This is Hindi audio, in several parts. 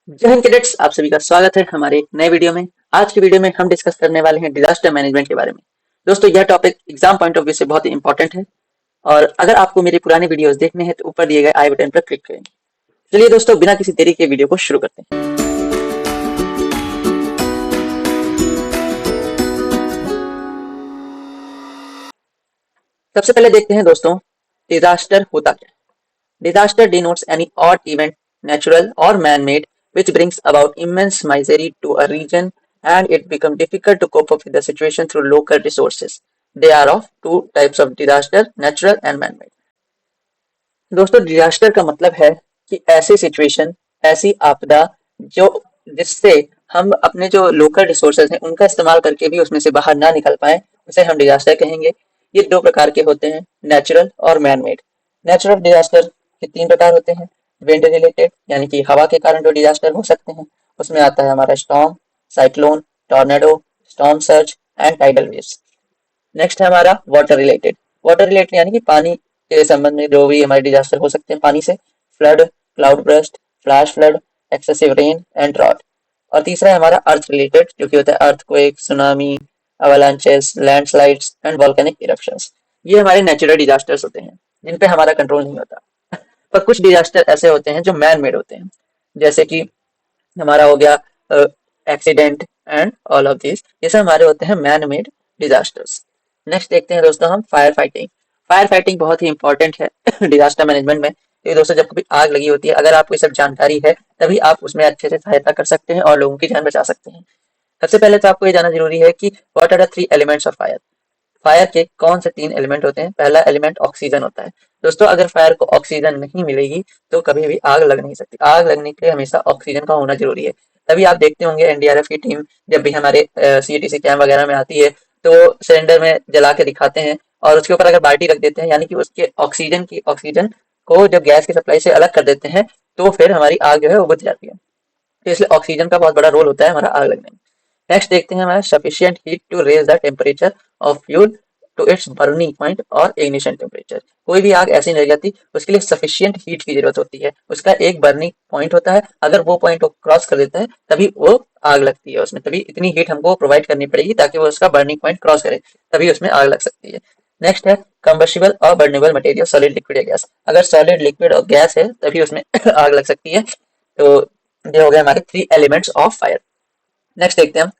जय हिंद कैडेट्स, आप सभी का स्वागत है हमारे एक नए वीडियो में। आज की वीडियो में हम डिस्कस करने वाले हैं डिजास्टर मैनेजमेंट के बारे में। दोस्तों, यह topic exam point of view से बहुत ही इंपॉर्टेंट है और अगर आपको मेरे पुराने वीडियोस देखने हैं तो ऊपर दिए गए आई बटन पर क्लिक करें। चलिए दोस्तों, बिना किसी देरी के वीडियो को शुरू करते हैं। सबसे पहले देखते हैं दोस्तों, डिजास्टर होता क्या है। Disaster denotes any odd event, natural or man-made, which brings about immense misery to a region and it becomes difficult to cope up with the situation through local resources. They are of two types of disaster, natural and man-made. दोस्तों, डिजास्टर का मतलब है कि ऐसी सिचुएशन, ऐसी आपदा जो जिससे हम अपने जो लोकल रिसोर्सेज हैं उनका इस्तेमाल करके भी उसमें से बाहर ना निकल पाए, उसे हम डिजास्टर कहेंगे। ये दो प्रकार के होते हैं, नेचुरल और मैन मेड। नेचुरल डिजास्टर के तीन प्रकार होते हैं। विंड रिलेटेड, यानी कि हवा के कारण जो डिजास्टर हो सकते हैं, उसमें आता है हमारा storm, cyclone, tornado, storm surge and tidal waves. Next है हमारा वाटर रिलेटेड। वाटर रिलेटेड यानी कि पानी के संबंध में जो भी हमारे डिजास्टर हो सकते हैं पानी से। Flood, cloud burst, flash flood, excessive rain and drought. और तीसरा है हमारा अर्थ रिलेटेड, जो कि होता है earthquake, tsunami, avalanches, landslides and volcanic eruptions. ये हमारे नेचुरल डिजास्टर्स होते हैं जिन पे हमारा कंट्रोल नहीं होता। पर कुछ डिजास्टर ऐसे होते हैं जो मैन मेड होते हैं, जैसे कि हमारा हो गया accident and all of this, ये सब हमारे होते हैं मैन मेड डिजास्टर्स। नेक्स्ट देखते हैं दोस्तों हम फायर फाइटिंग। फायर फाइटिंग बहुत ही इंपॉर्टेंट है डिजास्टर मैनेजमेंट में। तो दोस्तों, जब कभी आग लगी होती है, अगर आपको ये सब जानकारी है तभी आप उसमें अच्छे से सहायता कर सकते हैं और लोगों की जान बचा सकते हैं। सबसे पहले तो आपको ये जानना जरूरी है कि what are the three elements of fire. Fire के कौन से तीन एलिमेंट होते हैं। पहला एलिमेंट ऑक्सीजन होता है। दोस्तों, अगर फायर को ऑक्सीजन नहीं मिलेगी तो कभी भी आग लग नहीं सकती। आग लगने के लिए हमेशा ऑक्सीजन का होना जरूरी है। तभी आप देखते होंगे एनडीआरएफ की टीम जब भी हमारे सीईटीसी कैंप वगैरह में आती है तो सिलेंडर में जला के दिखाते हैं और उसके ऊपर अगर बाल्टी रख देते हैं, यानी कि उसके ऑक्सीजन को जब गैस की सप्लाई से अलग कर देते हैं तो फिर हमारी आग जो है वो बुझ जाती है। तो इसलिए ऑक्सीजन का बहुत बड़ा रोल होता है हमारा आग लगने में। नेक्स्ट देखते हैं हमारा sufficient heat to raise the temperature of fuel to its burning point और इग्निशन टेम्परेचर। कोई भी आग ऐसी नहीं रह जाती, उसके लिए सफिशिएंट हीट की जरूरत होती है। उसका एक बर्निंग पॉइंट होता है, अगर वो पॉइंट को क्रॉस कर देता है तभी वो आग लगती है उसमें। तभी इतनी हीट हमको प्रोवाइड करनी पड़ेगी ताकि वो उसका बर्निंग पॉइंट क्रॉस करे, तभी उसमें आग लग सकती है। नेक्स्ट है कंबस्टिबल और बर्नेबल मटेरियल, सॉलिड, लिक्विड या गैस। अगर सॉलिड, लिक्विड और गैस है तभी उसमें आग लग सकती है। तो ये हो गए हमारे three elements of fire. Next देखते हैं हम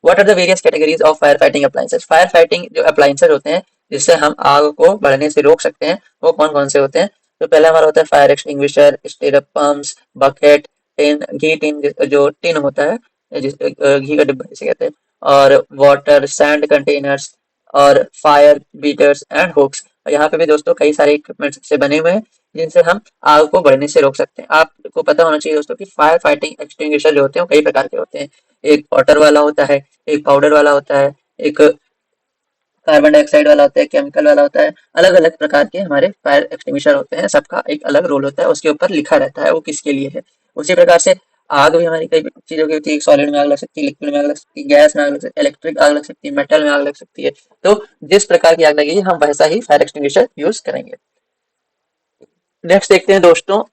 what are the various categories of fire fighting appliances. Fire fighting जो अप्लायंसेस होते हैं जिससे हम आग को बढ़ने से रोक सकते हैं, वो कौन कौन से होते हैं। तो पहला हमारा होता है fire extinguisher, stirrup pumps, bucket, tin, घी टिन, जो टिन होता है घी का डिब्बा जिसे कहते हैं, और वाटर, सैंड कंटेनर्स और फायर बीटर्स एंड हुक्स। यहाँ पे भी दोस्तों कई सारे इक्विपमेंट्स से बने हुए हैं जिनसे हम आग को बढ़ने से रोक सकते हैं। आपको पता होना चाहिए दोस्तों कि फायर फाइटिंग एक्सटिंग्विशर जो होते हैं वो कई प्रकार के होते हैं। एक वाटर वाला होता है, एक पाउडर वाला होता है, एक कार्बन डाइऑक्साइड वाला होता है, केमिकल वाला होता है। अलग अलग प्रकार के हमारे फायर एक्सटिंग्विशर होते हैं, सबका एक अलग रोल होता है, उसके ऊपर लिखा रहता है वो किसके लिए है। उसी प्रकार से आग भी हमारी कई चीजों की होती है। सॉलिड में आग लग सकती है, लिक्विड में आग लग सकती है, गैस में आग लग सकती है, इलेक्ट्रिक आग लग सकती है, मेटल में आग लग सकती है। तो जिस प्रकार की आग लगेगी हम वैसा ही फायर एक्सटिंग्विशर यूज करेंगे। नेक्स्ट देखते हैं दोस्तों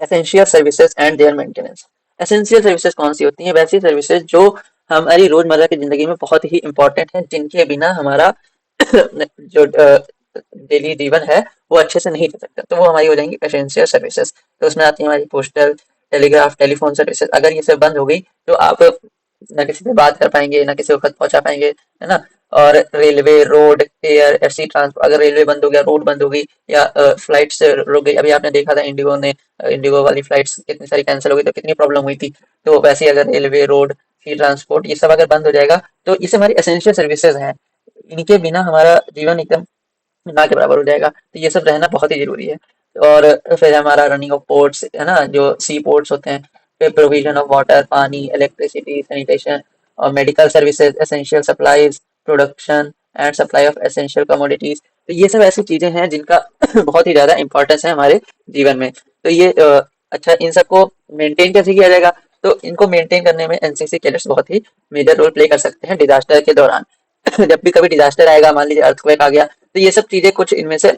essential services and their maintenance. Essential services कौन सी होती हैं? वैसी सर्विसेज जो हमारी रोजमर्रा की जिंदगी में बहुत ही इंपॉर्टेंट है, जिनके बिना हमारा जो डेली जीवन है वो अच्छे से नहीं चल सकता, तो वो हमारी हो जाएंगी एसेंशियल सर्विसेज। तो उसमें आती है हमारी पोस्टल, टेलीग्राफ, टेलीफोन सर्विसेज। अगर ये सब बंद हो गई तो आप ना किसी से बात कर पाएंगे, ना किसी को खत पहुंचा पाएंगे, है ना। और रेलवे, रोड, एयर, ऐसी ट्रांसपोर्ट, अगर रेलवे बंद हो गया, रोड बंद हो गई या फ्लाइट से रुक गई, अभी आपने देखा था इंडिगो वाली फ्लाइट्स कितनी सारी कैंसिल हो गई तो कितनी प्रॉब्लम हुई थी। तो वैसे ही अगर रेलवे, रोड, सी ट्रांसपोर्ट, ये सब अगर बंद हो जाएगा तो ये सब हमारी एसेंशियल सर्विसेज हैं। इनके बिना हमारा जीवन एकदम ना के बराबर हो जाएगा, तो ये सब रहना बहुत ही जरूरी है। और फिर हमारा रनिंग ऑफ पोर्ट्स, है ना, जो सी पोर्ट्स होते हैं, फिर प्रोविजन ऑफ वाटर, पानी, इलेक्ट्रिसिटी, सैनिटेशन और medical services, essential supplies, production and supply of essential commodities. तो ये सब ऐसी चीजें हैं जिनका बहुत ही ज्यादा इंपॉर्टेंस है हमारे जीवन में। तो ये अच्छा, इन सबको मेंटेन कैसे किया जाएगा? तो इनको मेंटेन करने में एनसीसी कैडेट्स बहुत ही मेजर रोल प्ले कर सकते हैं डिजास्टर के दौरान। जब भी कभी डिजास्टर आएगा, मान लीजिए अर्थक्वेक आ गया, तो ये सब चीजें कुछ इनमें से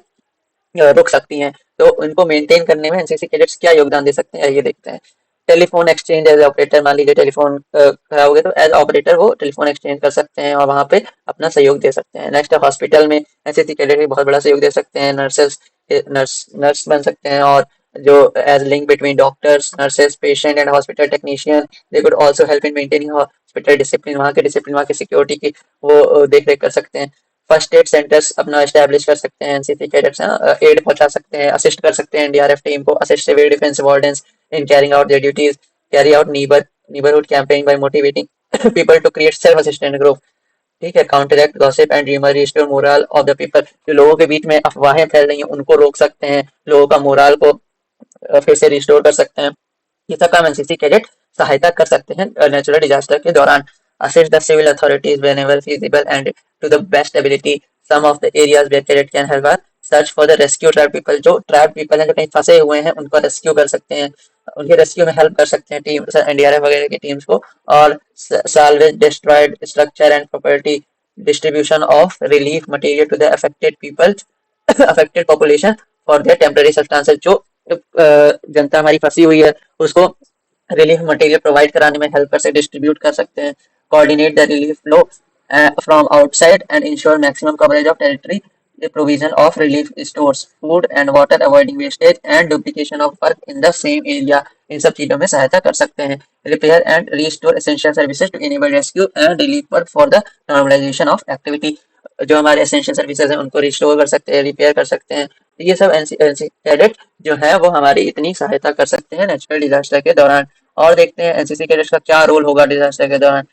रुक सकती हैं। तो इनको मेंटेन करने में एनसीसी कैडेट्स क्या योगदान दे सकते हैं ये देखते हैं। टेलीफोन एक्सचेंज एज ऑपरेटर, मान लीजिए टेलीफोन खराब हो गया तो एज ऑपरेटर वो टेलीफोन एक्सचेंज कर सकते हैं और वहाँ पे अपना सहयोग दे सकते हैं। नेक्स्ट हॉस्पिटल में एनसीसी कैडेट भी बहुत बड़ा सहयोग दे सकते हैं। नर्स बन सकते हैं और जो as link between doctors, nurses, patient and hospital technician, they could also help in maintaining hospital discipline, वहाँ के डिसिप्लिन, वहाँ की सिक्योरिटी की वो देख रेख कर सकते हैं। फर्स्ट एड सेंटर्स अपना एस्टेब्लिश कर सकते हैं एनसीसी कैडेट्स, एड पहुंचा सकते हैं, असिस्ट कर सकते हैं एनडीआरएफ टीम को, assist civil defence wardens in carrying out their duties, carry out neighborhood campaign by motivating people to create self assistant group, ठीक है। Counteract gossip and rumour, restore moral of the people, जो लोगों के बीच में अफवाहें फैल रही हैं उनको रोक सकते हैं, लोगों का मोरल को फिर से रिस्टोर कर सकते हैं। ये सब काम एनसीसी कैडेट सहायता कर सकते हैं नेचुरल डिजास्टर के दौरान। Assist the civil authorities whenever feasible and to the best ability. Some of the areas where cadet can help are search for the rescue trap people, जो ट्रैप पीपल हैं जो कहीं फंसे हुए हैं उनको रेस्क्यू कर सकते हैं, उनके रेस्क्यू में हेल्प कर सकते हैं टीम एनडीआरएफ वगैरह की टीम्स को। और salvage destroyed structure and property, distribution of relief material to the affected people affected population for their temporary substances, जो जनता हमारी फंसी हुई है उसको रिलीफ मटेरियल प्रोवाइड कराने में हेल्प कर सकते, डिस्ट्रीब्यूट कर सकते हैं। Coordinate the relief flow from outside and ensure maximum coverage of territory, the provision of relief stores, food and water, avoiding wastage and duplication of work in the same area, इन सब चीजों में सहायता कर सकते हैं। Repair and restore essential services to enable rescue and relief work for the normalisation of activity, जो हमारे एसेंशियल सर्विसेज हैं उनको रिस्टोर कर सकते हैं, रिपेयर कर सकते हैं। ये सब एनसीसी कैडेट जो है वो हमारी इतनी सहायता कर सकते हैं नेचुरल डिजास्टर के दौरान। और देखते हैं एनसीसी कैडेट्स का क्या रोल होगा डिजास्टर के दौरान।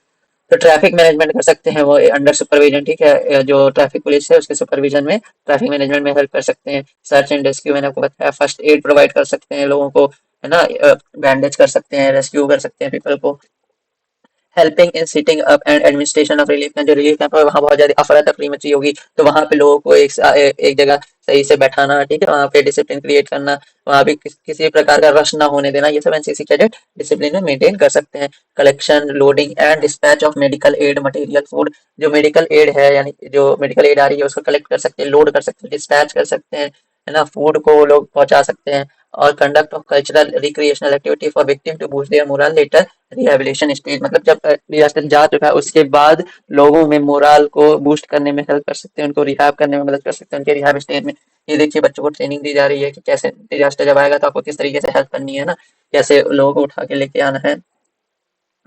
तो ट्रैफिक मैनेजमेंट कर सकते हैं वो अंडर सुपरविजन, ठीक है, जो ट्रैफिक पुलिस है उसके सुपरविजन में ट्रैफिक मैनेजमेंट में हेल्प कर सकते हैं। सर्च एंड रेस्क्यू मैंने आपको बताया, फर्स्ट एड प्रोवाइड कर सकते हैं लोगों को, है ना, बैंडेज कर सकते हैं, रेस्क्यू कर सकते हैं पीपल को। Helping in seating up and administration of relief camp, जो रिलीफ कैंप है वहाँ बहुत ज्यादा अफरा तफरी मची होगी तो वहाँ पे लोगों को एक जगह सही से बैठाना, ठीक है, वहाँ पे डिसिप्लिन क्रिएट करना, वहाँ भी किसी प्रकार का रश ना होने देना, ये सब एनसीसी कैडेट डिसिप्लिन में मेंटेन कर सकते हैं। Collection, loading and dispatch of medical aid material, food, जो मेडिकल एड है यानी जो मेडिकल एड आ रही है उसको कलेक्ट कर सकते हैं, लोड कर सकते हैं, डिस्पैच कर सकते हैं, है ना, फूड को लोग पहुंचा सकते हैं। और conduct of cultural recreational activity for victim to boost their morale later rehabilitation stage, मतलब जब डिजास्टर जा चुका है उसके बाद लोगों में मोरल को बूस्ट करने में हेल्प कर सकते हैं, उनको रिहाब करने में मदद कर सकते हैं, उनके रिहाब स्टेज में। ये देखिए बच्चों को ट्रेनिंग दी जा रही है कि कैसे डिजास्टर जब आएगा तो आपको किस तरीके से हेल्प करनी है ना, कैसे लोगों को उठा के लेके आना है।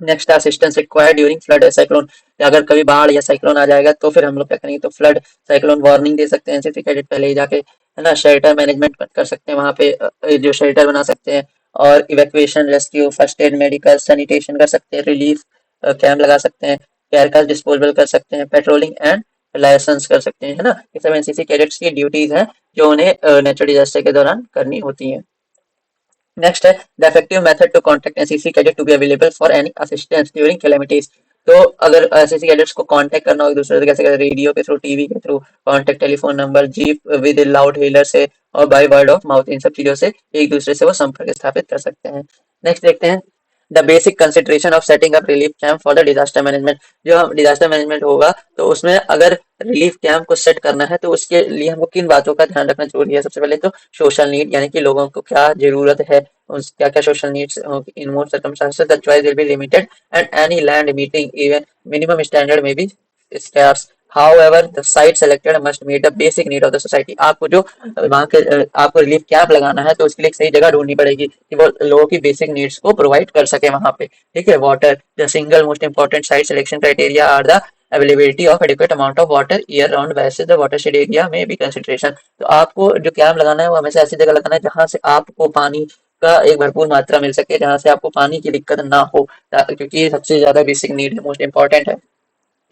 Next assistance required during flood cyclone, अगर कभी बाढ़ या साइक्लोन आ जाएगा तो फिर हम लोग क्या करेंगे, तो फ्लड साइक्लोन वार्निंग दे सकते हैं एनसीसी कैडेट पहले ही जाके, है ना। शेल्टर मैनेजमेंट कर सकते हैं वहाँ पे, जो शेल्टर बना सकते हैं। और evacuation, rescue, first aid, medical, sanitation कर सकते हैं, रिलीफ कैंप लगा सकते हैं, कैरियर डिस्पोजल कर सकते हैं, पेट्रोलिंग एंड लाइसेंस कर सकते हैं, है ना। ये सब एनसीसी कैडेट्स की ड्यूटीज हैं जो उन्हें नेचुरल डिजास्टर के दौरान करनी होती हैं। नेक्स्ट है the effective method to contact NCC cadet to be available for any assistance during calamities, तो अगर एनसीसी कैडेट्स को कांटेक्ट करना हो एक दूसरे से, कैसे कैसे, रेडियो के थ्रू, टीवी के through, contact telephone number, jeep with loud हेलर से और बाय वर्ड ऑफ माउथ, इन सब चीजों से एक दूसरे से वो संपर्क स्थापित कर सकते हैं। नेक्स्ट देखते हैं the basic consideration of setting up relief camp for the disaster management, जो हम डिजास्टर मैनेजमेंट होगा तो उसमें अगर रिलीफ कैंप को सेट करना है तो उसके लिए हमको किन बातों का ध्यान रखना जरूरी है। सबसे पहले तो सोशल नीड, यानी कि लोगों को क्या जरूरत है, क्या क्या social needs in most circumstances the choice will be limited and any land meeting even minimum standard may be scarce, however the site selected must meet the basic need of the society, आपको जो वहाँ के आपको रिलीफ कैंप लगाना है तो उसके लिए एक सही जगह ढूंढनी पड़ेगी कि वो लोगों की बेसिक नीड्स को प्रोवाइड कर सके वहाँ पे, ठीक है। Water, the single most important site selection criteria are the availability of adequate amount of water year round वैसे द वाटरशेड एरिया में भी कंसिडरेशन, तो आपको जो कैंप लगाना है वो हमेशा ऐसी जगह लगाना है जहाँ से आपको पानी का एक भरपूर मात्रा मिल सके, जहाँ से आपको पानी की दिक्कत ना हो, क्योंकि ये सबसे ज्यादा बेसिक नीड है, मोस्ट इंपॉर्टेंट है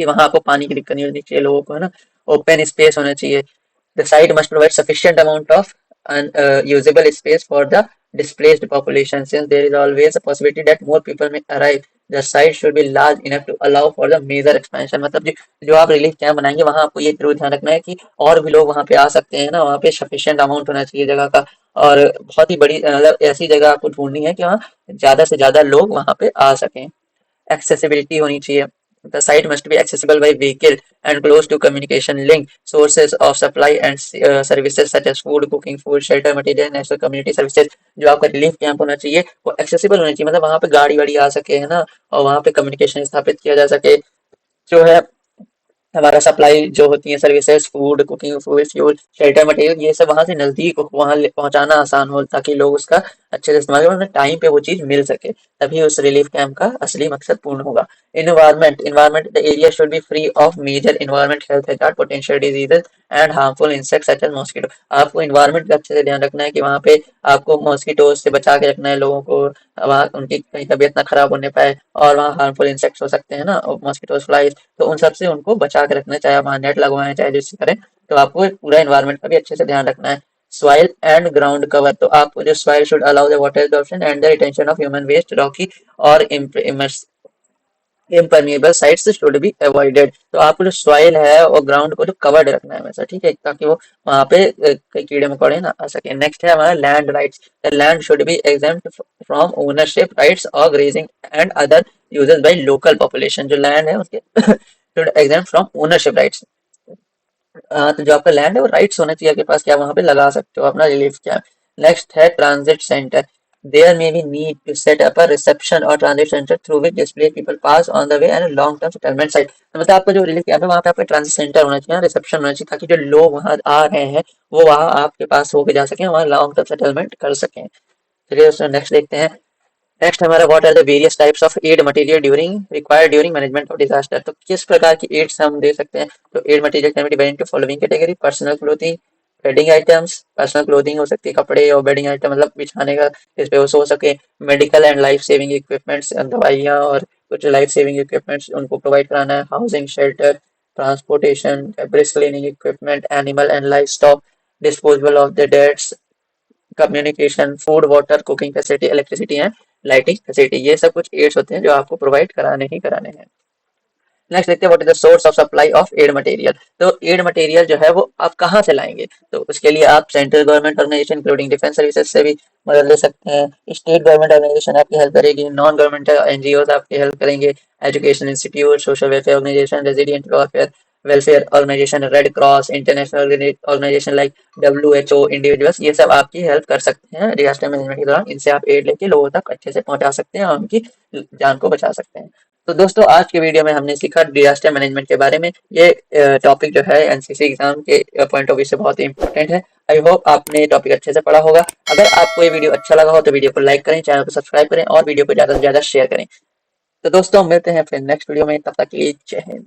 कि वहां आपको पानी की दिक्कत नहीं होनी चाहिए लोगों को, है ना। ओपन स्पेस होना चाहिए, the site must provide sufficient amount of usable space for the displaced population since there is always a possibility that more people may arrive, the site should be large enough to allow for the major expansion, मतलब जो आप रिलीफ कैंप बनाएंगे वहां आपको ये जरूर ध्यान रखना है कि और भी लोग वहां पे आ सकते हैं ना, वहां पे सफिशिएंट अमाउंट होना चाहिए जगह का, और बहुत ही बड़ी मतलब ऐसी जगह आपको ढूंढनी है कि वहाँ ज्यादा से ज्यादा लोग वहां पे आ सकें। एक्सेसिबिलिटी होनी चाहिए, The site must be accessible by vehicle and close to communication link, sources of supply and services such as food, cooking, food, shelter, material, national community services। जो आपका रिलीफ कैंप होना चाहिए वो एक्सेसिबल होना चाहिए, मतलब वहाँ पे गाड़ी वाड़ी आ सके, है ना, और वहाँ पे कम्युनिकेशन स्थापित किया जा सके। जो है हमारा सप्लाई जो होती है services, food, cooking, fuel, shelter, material, ये सब वहां से नजदीक हो, वहां पहुंचाना आसान हो, ताकि लोग उसका अच्छे से इस्तेमाल करें, टाइम पे वो चीज मिल सके, तभी उस रिलीफ कैंप का असली मकसद पूर्ण होगा। Environment the area should be free of major environment health hazard, potential diseases and harmful insects such as mosquito. आपको इन्वायरमेंट का अच्छे से ध्यान रखना है कि वहाँ पे आपको मॉस्किटोज से बचा के रखना है लोगों को, वहाँ उनकी कहीं तबीयत ना खराब होने पाए, और वहाँ हार्मफुल इंसेक्ट्स हो सकते हैं ना, मॉस्किटोज, फ्लाइज, तो उन सब से उनको बचा के रखना है, चाहे आप वहाँ नेट लगवाएं चाहे जिससे करें। तो आपको पूरा इन्वायरमेंट का भी अच्छे से ध्यान रखना है। सॉइल एंड ग्राउंड कवर, तो आपको जो soil should allow the water absorption and the retention of human waste, rocky और impermeable sites should be avoided. तो आपको जो सॉइल है और ग्राउंड को जो कवर्ड रखना है हमेशा, ठीक है, ताकि वो वहाँ पे कोई कीड़े मकोड़े ना आ सके। नेक्स्ट है हमारा land rights. The land should be exempt from ownership rights और grazing and other uses by local population. जो लैंड है उसके should exempt from ownership rights. तो जो आपका लैंड है वो राइट्स होना चाहिए आपके पास, क्या वहां पे लगा सकते हो अपना रिलीफ कैंप। नेक्स्ट है transit centre. There may be need to set up a reception और transit centre through which display people pass on the way and long term settlement site. तो मतलब आपका जो रिलीफ कैंप है वहाँ पे आपका ट्रांजिट सेंटर होना चाहिए, रिसेप्शन होना चाहिए, ताकि जो लोग वहाँ आ रहे हैं वो वहाँ आपके पास होके जा सकें, वहाँ लॉन्ग टर्म सेटलमेंट कर सकें। चलिए दोस्तों नेक्स्ट देखते हैं। नेक्स्ट हमारा what are the various types of aid material during required during management of disaster. तो किस प्रकार की एड्स हम दे सकते हैं। तो aid material can be divided into following category: personal clothing, bedding items, personal clothing हो सकती है कपड़े, और बेडिंग आइटम मतलब बिछाने का जिस पे वो सो सके, medical and life saving equipments, दवाइयाँ और कुछ लाइफ सेविंग इक्विपमेंट्स उनको प्रोवाइड कराना है, housing, shelter, transportation, brisk cleaning equipment, animal and life stock, disposable of the deads, communication, food, water, cooking facility, electricity and lighting facility. ये सब कुछ एड्स होते हैं जो आपको प्रोवाइड कराने ही कराने हैं। नेक्स्ट देखते हैं what is the source of supply of aid material. तो एड मटेरियल जो है वो आप कहाँ से लाएंगे। तो उसके लिए आप central government organisation including defence services से भी मदद ले सकते हैं, स्टेट गवर्नमेंट ऑर्गेनाइजेशन आपकी हेल्प करेगी, नॉन गवर्नमेंट एनजीओ आपकी हेल्प करेंगे, education institute, social welfare organisation, resident welfare organisation, red cross, international organisation like WHO, individuals, ये सब आपकी हेल्प कर सकते हैं डिजास्टर मैनेजमेंट के दौरान। इनसे आप एड लेके लोगों तक अच्छे से पहुंचा सकते हैं और उनकी जान को बचा सकते हैं। तो दोस्तों आज के वीडियो में हमने सीखा डिजास्टर मैनेजमेंट के बारे में। ये टॉपिक जो है एनसीसी एग्जाम के पॉइंट ऑफ व्यू से बहुत ही इंपॉर्टेंट है। आई होप आपने ये टॉपिक अच्छे से पढ़ा होगा। अगर आपको ये वीडियो अच्छा लगा हो तो वीडियो को लाइक करें, चैनल को सब्सक्राइब करें और वीडियो को ज्यादा से ज्यादा शेयर करें। तो दोस्तों मिलते हैं फिर नेक्स्ट वीडियो में, तब तक के लिए जय हिंद।